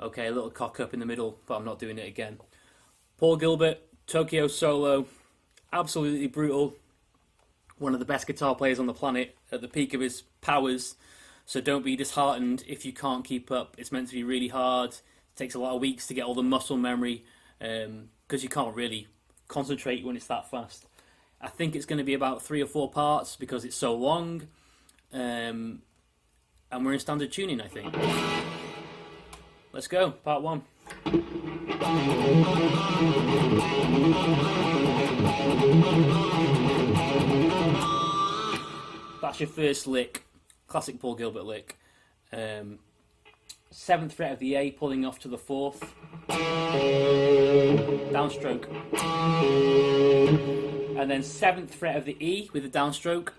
Okay, a little cock up in the middle, but I'm not doing it again. Paul Gilbert, Tokyo solo, absolutely brutal. One of the best guitar players on the planet at the peak of his powers. So don't be disheartened if you can't keep up. It's meant to be really hard. It takes a lot of weeks to get all the muscle memory because you can't really concentrate when it's that fast. I think it's going to be about 3 or 4 parts because it's so long. And we're in standard tuning, I think. Let's go, part 1. That's your first lick, classic Paul Gilbert lick. 7th fret of the A, pulling off to the 4th. Downstroke. And then 7th fret of the E with a downstroke.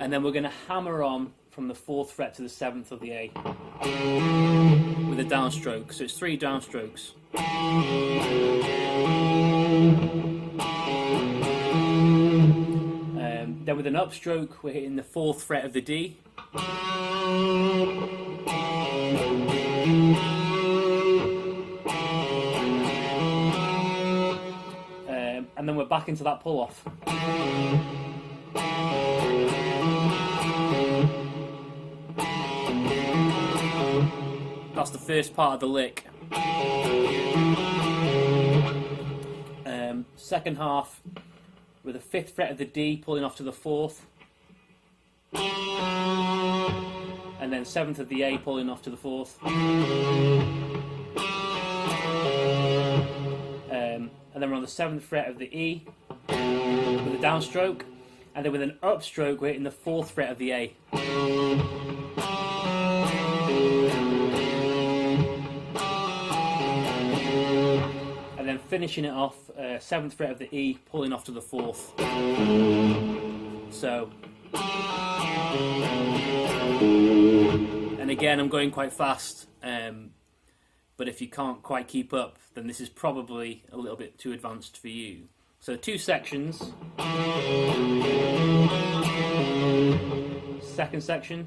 And then we're going to hammer on from from the 4th fret to the 7th of the A with a downstroke. So it's 3 downstrokes. Then with an upstroke, we're hitting the 4th fret of the D. And then we're back into that pull off. That's the first part of the lick. Second half with the 5th fret of the D pulling off to the 4th, and then 7th of the A pulling off to the 4th, and then we're on the 7th fret of the E with a downstroke, and then with an upstroke we're hitting the 4th fret of the A. And then finishing it off, 7th fret of the E, pulling off to the 4th. So, and again, I'm going quite fast, but if you can't quite keep up, then this is probably a little bit too advanced for you. So 2 sections. Second section.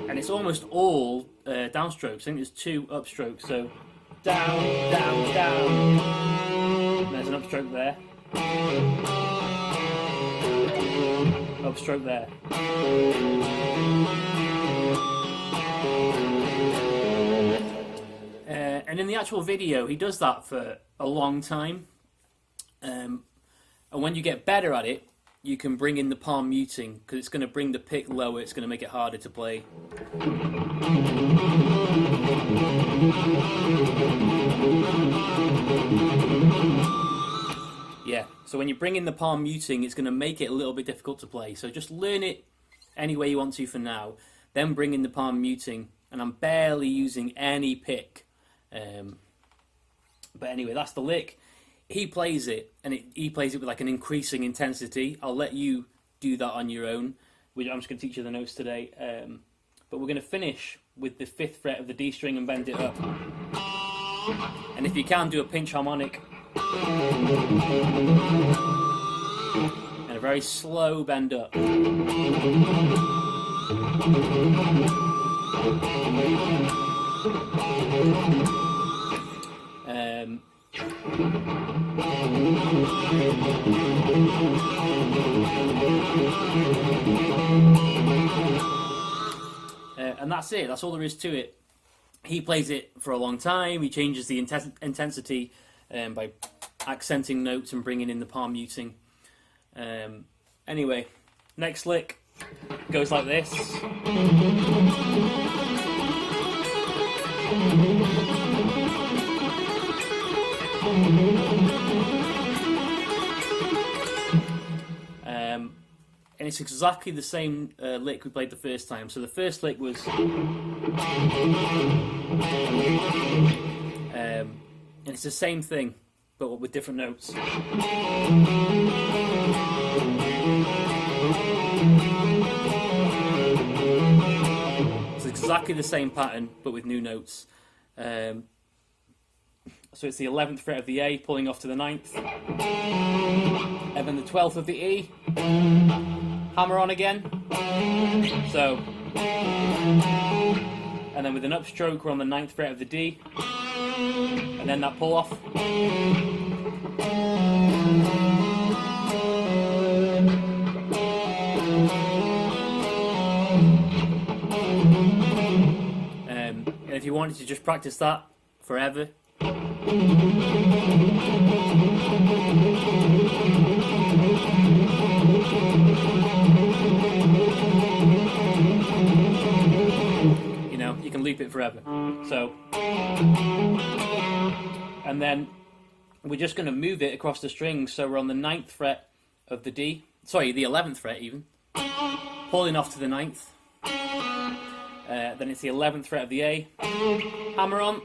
And it's almost all downstrokes. I think there's 2 upstrokes. So down, down, down. There's an upstroke there. Upstroke there. And in the actual video, he does that for a long time. And when you get better at it, you can bring in the palm muting, because it's going to bring the pick lower, it's going to make it harder to play. Yeah, so when you bring in the palm muting, it's going to make it a little bit difficult to play. So just learn it any way you want to for now, then bring in the palm muting, and I'm barely using any pick. But anyway, that's the lick. He plays it, and he plays it with like an increasing intensity. I'll let you do that on your own. I'm just going to teach you the notes today. But we're going to finish with the 5th fret of the D string and bend it up. And if you can, do a pinch harmonic. And a very slow bend up. And that's it. That's all there is to it. He plays it for a long time. He changes the intensity by accenting notes and bringing in the palm muting. Anyway, next lick goes like this. And it's exactly the same lick we played the first time. So the first lick was and it's the same thing but with different notes. It's exactly the same pattern but with new notes. So it's the 11th fret of the A pulling off to the 9th, and then the 12th of the E, hammer on again. So, and then with an upstroke we're on the 9th fret of the D, and then that pull off. And if you wanted to just practice that forever, you know, you can loop it forever. So, and then we're just going to move it across the strings. So we're on the 9th fret of the D, sorry, the 11th fret even, pulling off to the 9th, Then it's the 11th fret of the A, hammer on,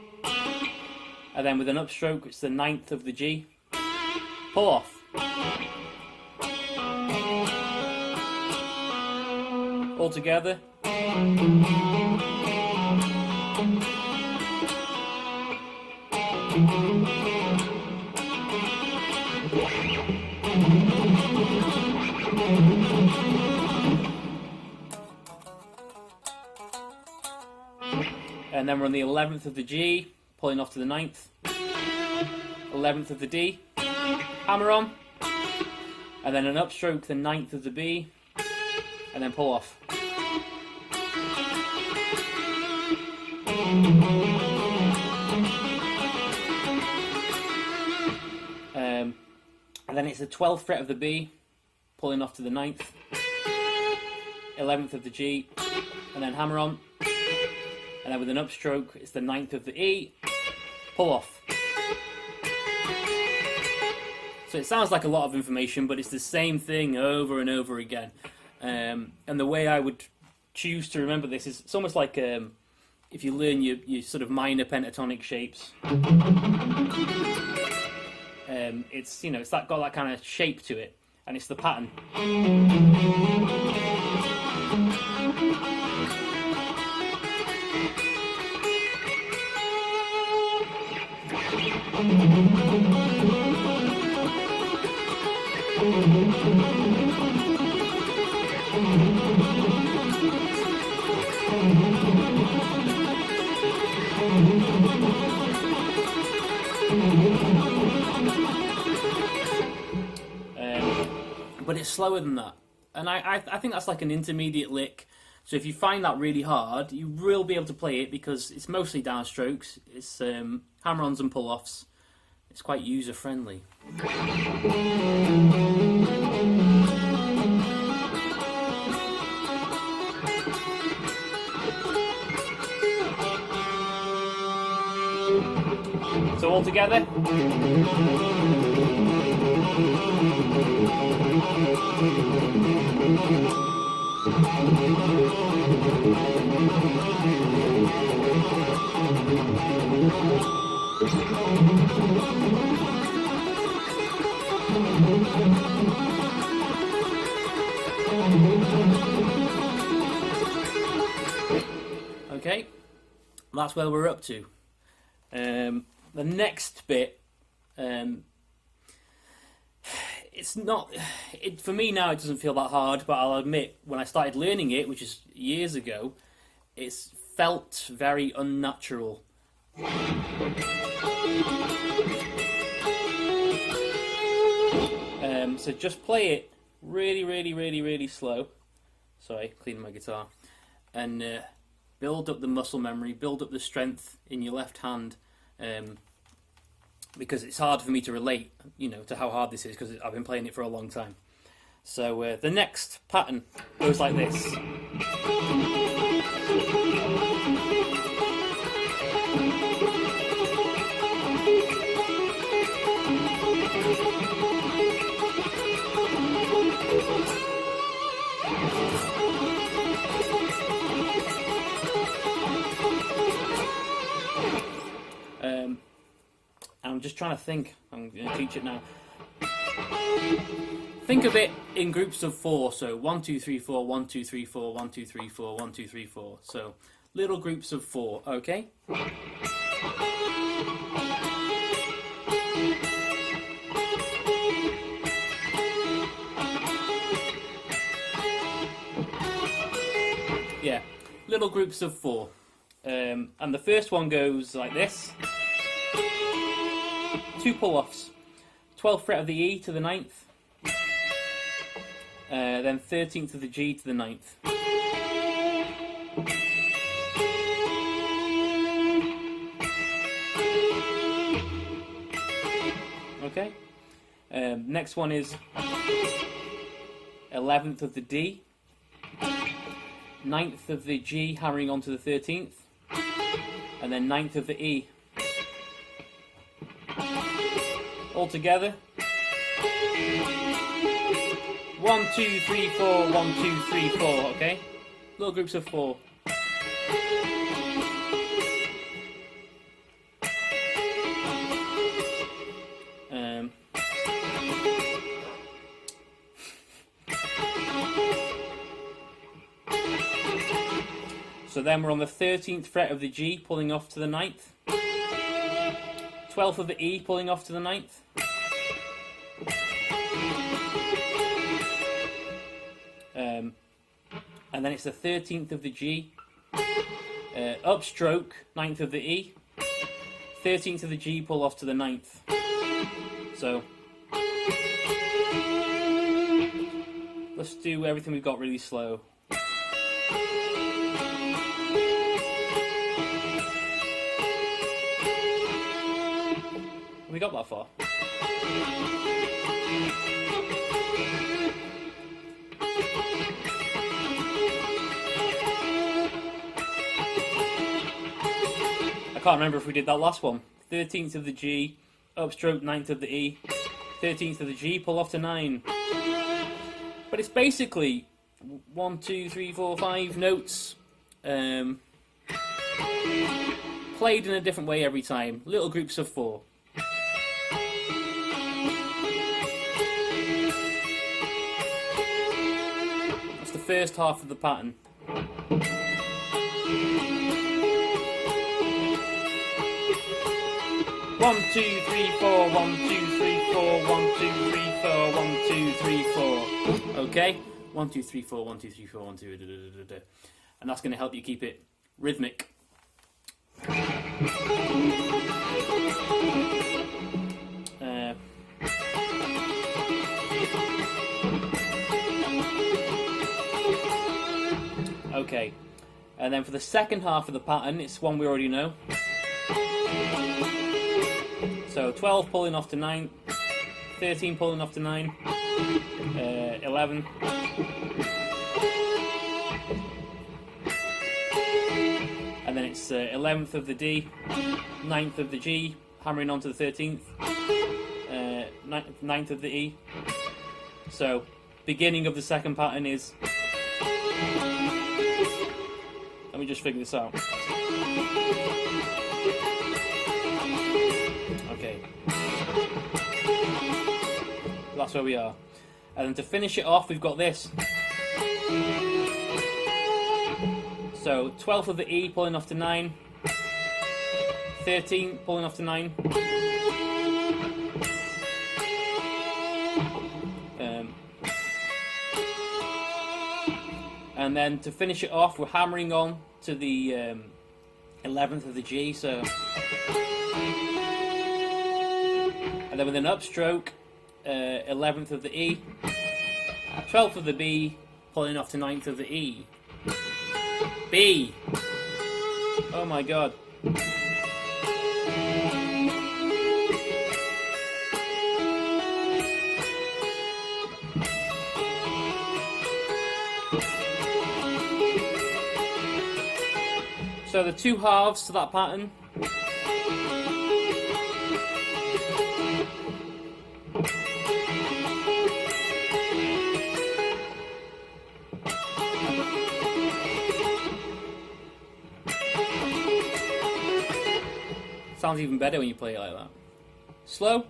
and then with an upstroke it's the 9th of the G, pull off. All together. And then we're on the 11th of the G, pulling off to the 9th, 11th of the D, hammer on, and then an upstroke, the 9th of the B, and then pull off. And then it's the 12th fret of the B, pulling off to the 9th, 11th of the G, and then hammer on, and then with an upstroke, it's the 9th of the E, pull off. So it sounds like a lot of information, but it's the same thing over and over again. And the way I would choose to remember this is, it's almost like if you learn your sort of minor pentatonic shapes. It's, you know, it's got that kind of shape to it, and it's the pattern. But it's slower than that, and I think that's like an intermediate lick. So if you find that really hard, you will be able to play it because it's mostly downstrokes. It's hammer-ons and pull-offs. It's quite user-friendly. So all together. Okay, that's where we're up to. The next bit, it's not, for me now it doesn't feel that hard, but I'll admit when I started learning it, which is years ago, it's felt very unnatural. So just play it really, really, really, really slow. Sorry, cleaning my guitar. And build up the muscle memory, build up the strength in your left hand. Because it's hard for me to relate, you know, to how hard this is because I've been playing it for a long time. So the next pattern goes like this. I'm just trying to think. I'm going to teach it now. Think of it in groups of 4. So 1, 2, 3, 4, 1, 2, 3, 4, 1, 2, 3, 4, 1, 2, 3, 4. So little groups of 4, okay? Yeah, little groups of 4. And the first one goes like this. 2 pull-offs. 12th fret of the E to the 9th. Then 13th of the G to the 9th. Okay. Next one is 11th of the D. 9th of the G hammering onto the 13th. And then 9th of the E. All together. 1, 2, 3, 4, 1, 2, 3, 4, okay? Little groups of 4. So then we're on the 13th fret of the G, pulling off to the 9th. 12th of the E, pulling off to the 9th. And then it's the 13th of the G, upstroke, 9th of the E, 13th of the G, pull off to the 9th. So let's do everything we've got really slow. We got that far. I can't remember if we did that last one. 13th of the G, upstroke 9th of the E, 13th of the G, pull off to 9. But it's basically 1, 2, 3, 4, 5 notes played in a different way every time. Little groups of 4. That's the first half of the pattern. 1, 2, 3, 4, 1, 2, 3, 4, 1, 2, 3, 4, 1, 2, 3, 4. Okay? 1, 2, 3, 4, 1, 2, 3, 4, 1, 2, da, da, da, da. And that's going to help you keep it rhythmic. Okay. And then for the second half of the pattern, it's one we already know. So 12 pulling off to 9, 13 pulling off to 9, 11, and then it's 11th of the D, 9th of the G, hammering on to the 13th, 9th of the E. So beginning of the second pattern is, let me just figure this out. Okay, that's where we are. And then to finish it off, we've got this. So 12th of the E pulling off to 9, 13 pulling off to 9, and then to finish it off, we're hammering on to the 11th of the G. So. And then with an upstroke, 11th of the E, 12th of the B, pulling off to 9th of the E. B! Oh my god. So the two halves to that pattern. Sounds even better when you play it like that. Slow.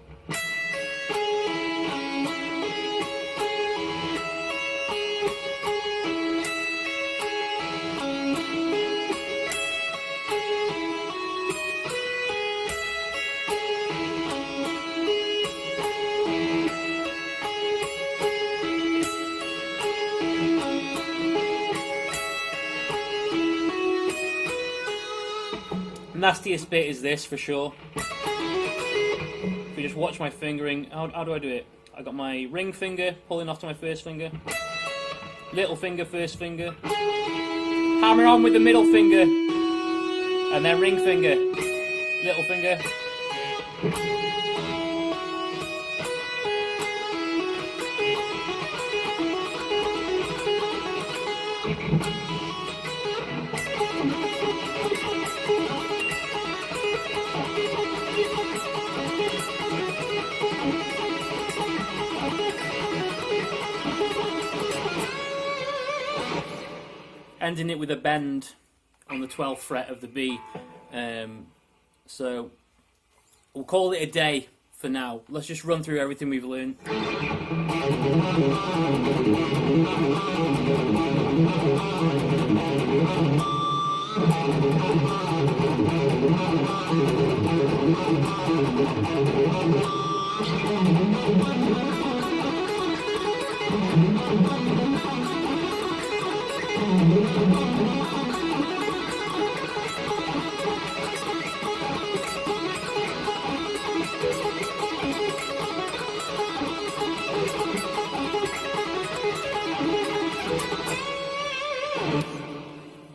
Nastiest bit is this for sure. If you just watch my fingering, how do I do it? I got my ring finger pulling off to my first finger, little finger, first finger, hammer on with the middle finger, and then ring finger, little finger. Ending it with a bend on the 12th fret of the B. So we'll call it a day for now. Let's just run through everything we've learned.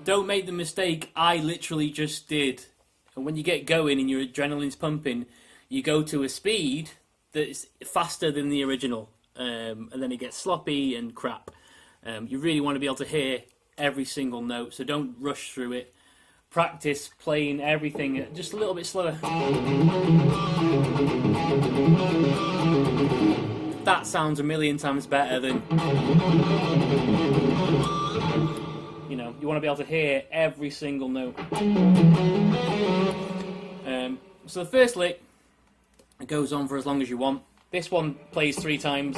Don't make the mistake I literally just did. And when you get going and your adrenaline's pumping, you go to a speed that's faster than the original. And then it gets sloppy and crap. You really want to be able to hear every single note, so don't rush through it. Practice playing everything just a little bit slower. That sounds a million times better than... You know, you want to be able to hear every single note. So the first lick, it goes on for as long as you want. This one plays 3 times.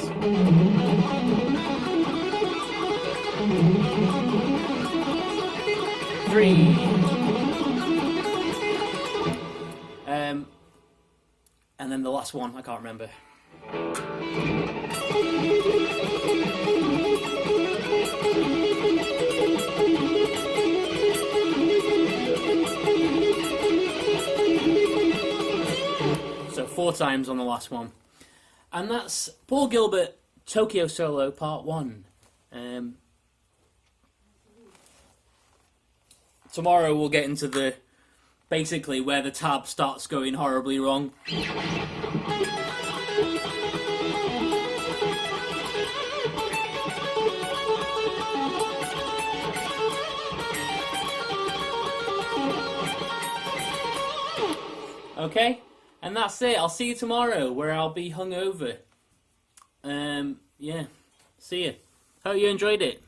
Three. And then the last one, I can't remember. So 4 times on the last one. And that's Paul Gilbert, Tokyo Solo Part 1. Tomorrow we'll get into the basically where the tab starts going horribly wrong. Okay, and that's it. I'll see you tomorrow where I'll be hungover. Yeah, see you. Hope you enjoyed it.